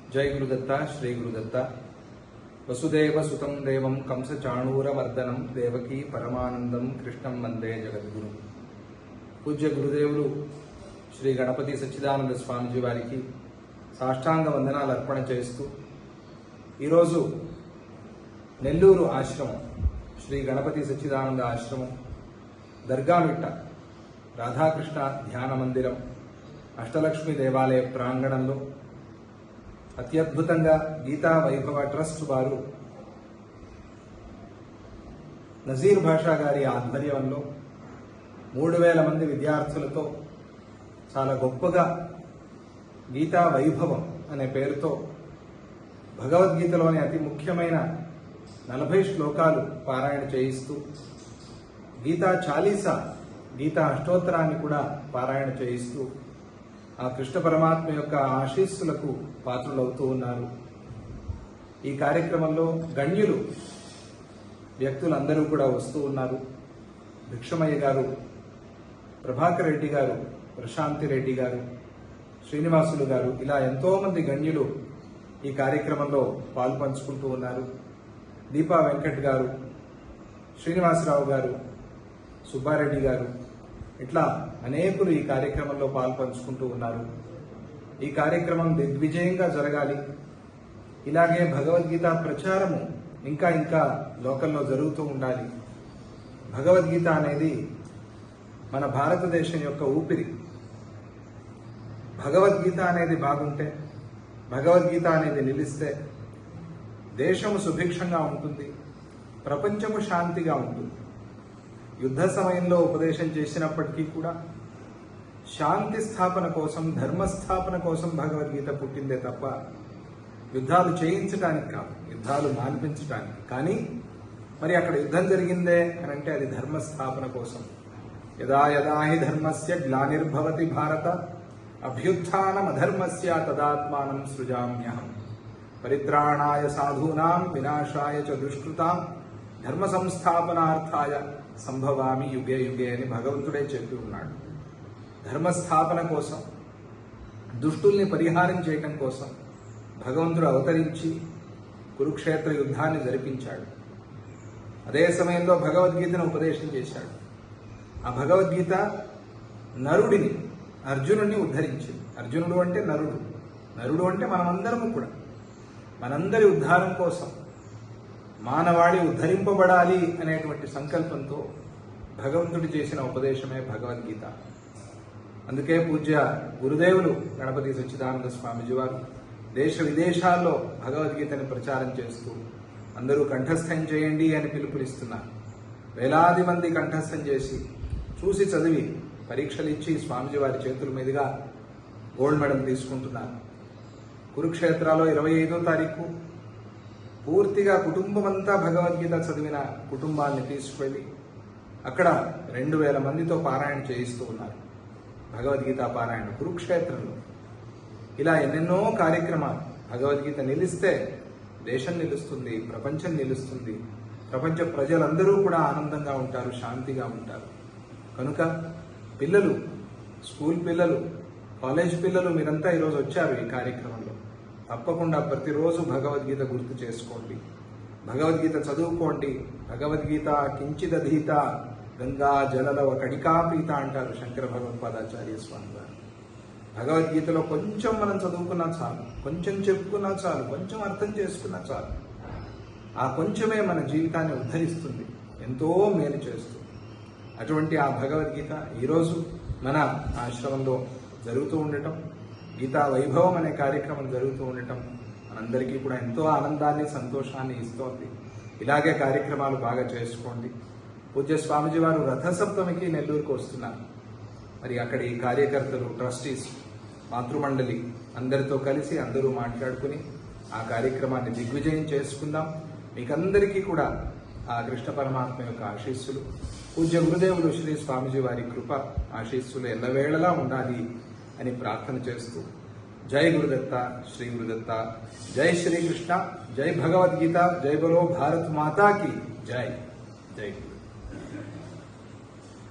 जय गुरुदत्ता श्री गुरुदत्ता वसुदेव सुतं देवं कंस चाणूरमर्दनं देवकी परमानंदं कृष्णं वंदे जगद्गुरु। पूज्य गुरुदेवुलु श्री गणपति सच्चिदानंद स्वामीजी वारिकी साष्टांग वंदनालु अर्पण चेस्तू ఈరోజు నెల్లూరు ఆశ్రమం శ్రీ గణపతి సచ్చిదానంద ఆశ్రమం దర్గామిట్ట రాధాకృష్ణ ధ్యాన మందిరం అష్టలక్ష్మి దేవాలయ ప్రాంగణంలో అత్యద్భుతంగా గీతా వైభవ ట్రస్ట్ వారు నజీర్ భాషా గారి ఆధ్వర్యంలో 3000 మంది విద్యార్థులతో చాలా గొప్పగా గీతా వైభవం అనే పేరుతో భగవద్గీతలోని అతి ముఖ్యమైన 40 శ్లోకాలు పారాయణ చేయిస్తూ గీతా చాలీసా గీతా అష్టోత్తరాన్ని కూడా పారాయణ చేయిస్తూ ఆ కృష్ణ పరమాత్మ యొక్క ఆశీస్సులకు పాత్రులవుతూ ఉన్నారు. ఈ కార్యక్రమంలో గణ్యులు వ్యక్తులందరూ కూడా వస్తూ ఉన్నారు. భిక్షమయ్య గారు, ప్రభాకర్ రెడ్డి గారు, ప్రశాంతి రెడ్డి గారు, శ్రీనివాసులు గారు, ఇలా ఎంతో మంది గణ్యులు ఈ కార్యక్రమంలో పాల్పంచుకుంటూ ఉన్నారు. దీపా వెంకట్ గారు, శ్రీనివాసరావు గారు, సుబ్బారెడ్డి గారు, ఇట్లా అనేకులు ఈ కార్యక్రమంలో పాల్పంచుకుంటూ ఉన్నారు. ఈ కార్యక్రమం దిగ్విజయంగా జరగాలి. ఇలాగే భగవద్గీత ప్రచారము ఇంకా ఇంకా లోకల్లో జరుగుతూ ఉండాలి. భగవద్గీత అనేది మన భారతదేశం యొక్క ఊపిరి. భగవద్గీత అనేది బాగుంటే, భగవద్గీత అనేది నిలిస్తే దేశము సుభిక్షంగా ఉంటుంది, ప్రపంచము శాంతిగా ఉంటుంది. యుద్ధ సమయంలో ఉపదేశం చేసినప్పటికీ కూడా శాంతి స్థాపన కోసం, ధర్మస్థాపన కోసం భగవద్గీత పుట్టిందే తప్ప యుద్ధాలు చేయించడానికి కాదు, యుద్ధాలు మాన్పించడానికి. కానీ మరి అక్కడ యుద్ధం జరిగిందే అని అంటే అది ధర్మస్థాపన కోసం. యదా యదా హి ధర్మస్య గ్లానిర్భవతి భారత అభ్యుత్థానం అధర్మస్య తదాత్మానం సృజామ్యహం పరిత్రాణాయ సాధూనాం వినాశాయ చ దుష్కృతాం ధర్మ సంస్థాపనార్థాయ సంభవామి యుగే యుగే అని భగవంతుడే చెప్పి ఉన్నాడు. ధర్మస్థాపన కోసం, దుష్టుల్ని పరిహారం చేయటం కోసం భగవంతుడు అవతరించి కురుక్షేత్ర యుద్ధాన్ని జరిపించాడు. అదే సమయంలో భగవద్గీతను ఉపదేశం చేశాడు. ఆ భగవద్గీత నరుడిని, అర్జునుడిని ఉద్ధరించింది. అర్జునుడు అంటే నరుడు, నరుడు అంటే మనమందరము కూడా. మనందరి ఉద్ధారం కోసం, మానవాళి ఉద్ధరింపబడాలి అనేటువంటి సంకల్పంతో భగవంతుడు చేసిన ఉపదేశమే భగవద్గీత. అందుకే పూజ్య గురుదేవులు గణపతి సచ్చిదానంద స్వామిజీ వారు దేశ విదేశాల్లో భగవద్గీతని ప్రచారం చేస్తూ అందరూ కంఠస్థం చేయండి అని పిలుపునిస్తున్నారు. వేలాది మంది కంఠస్థం చేసి, చూసి చదివి, పరీక్షలు ఇచ్చి స్వామిజీ వారి చేతుల మీదుగా గోల్డ్ మెడల్ తీసుకుంటున్నారు. కురుక్షేత్రాలో 25వ తారీఖు పూర్తిగా కుటుంబమంతా భగవద్గీత చదివిన కుటుంబాన్ని తీసుకువెళ్ళి అక్కడ 2000 మందితో పారాయణ చేయిస్తూ ఉన్నారు. భగవద్గీత పారాయణ కురుక్షేత్రంలో. ఇలా ఎన్నెన్నో కార్యక్రమాలు. భగవద్గీత నిలిస్తే దేశం నిలుస్తుంది, ప్రపంచం నిలుస్తుంది, ప్రపంచ ప్రజలందరూ కూడా ఆనందంగా ఉంటారు, శాంతిగా ఉంటారు. కనుక పిల్లలు, స్కూల్ పిల్లలు, కాలేజ్ పిల్లలు మీరంతా ఈరోజు వచ్చారు ఈ కార్యక్రమంలో. తప్పకుండా ప్రతిరోజు భగవద్గీత గుర్తు చేసుకోండి, భగవద్గీత చదువుకోండి. భగవద్గీత కించిదధీత గంగా జలలవ కణికాపీత అంటారు శంకర భగవత్పాదాచార్య స్వామి గారు. భగవద్గీతలో కొంచెం మనం చదువుకున్నా చాలు, కొంచెం చెప్పుకున్నా చాలు, కొంచెం అర్థం చేసుకున్నా చాలు. ఆ కొంచెమే మన జీవితాన్ని ఉద్ధరిస్తుంది, ఎంతో మేలు చేస్తుంది. అటువంటి ఆ భగవద్గీత ఈరోజు మన ఆశ్రమంలో జరుగుతూ ఉండటం, గీతా వైభవం అనే కార్యక్రమం జరుగుతూ ఉండటం మనందరికీ కూడా ఎంతో ఆనందాన్ని, సంతోషాన్ని ఇస్తోంది. ఇలాగే కార్యక్రమాలు బాగా చేసుకోండి. పూజ్య స్వామిజీ వారు రథసప్తమికి నెల్లూరుకు వస్తున్నారు. మరి అక్కడ ఈ కార్యకర్తలు, ట్రస్టీస్, మాతృమండలి అందరితో కలిసి అందరూ మాట్లాడుకుని ఆ కార్యక్రమాన్ని దిగ్విజయం చేసుకుందాం. మీకందరికీ కూడా ఆ కృష్ణ పరమాత్మ యొక్క ఆశీస్సులు, పూజ్య గురుదేవులు శ్రీ స్వామిజీ వారి కృప ఆశీస్సులు ఎల్లవేళలా ఉండాలి అని ప్రార్థన చేస్తూ జై గురుదత్త శ్రీ గురుదత్త, జై శ్రీకృష్ణ, జై భగవద్గీత, జై బలో భారత్ మాతాకి జై. జై గురు.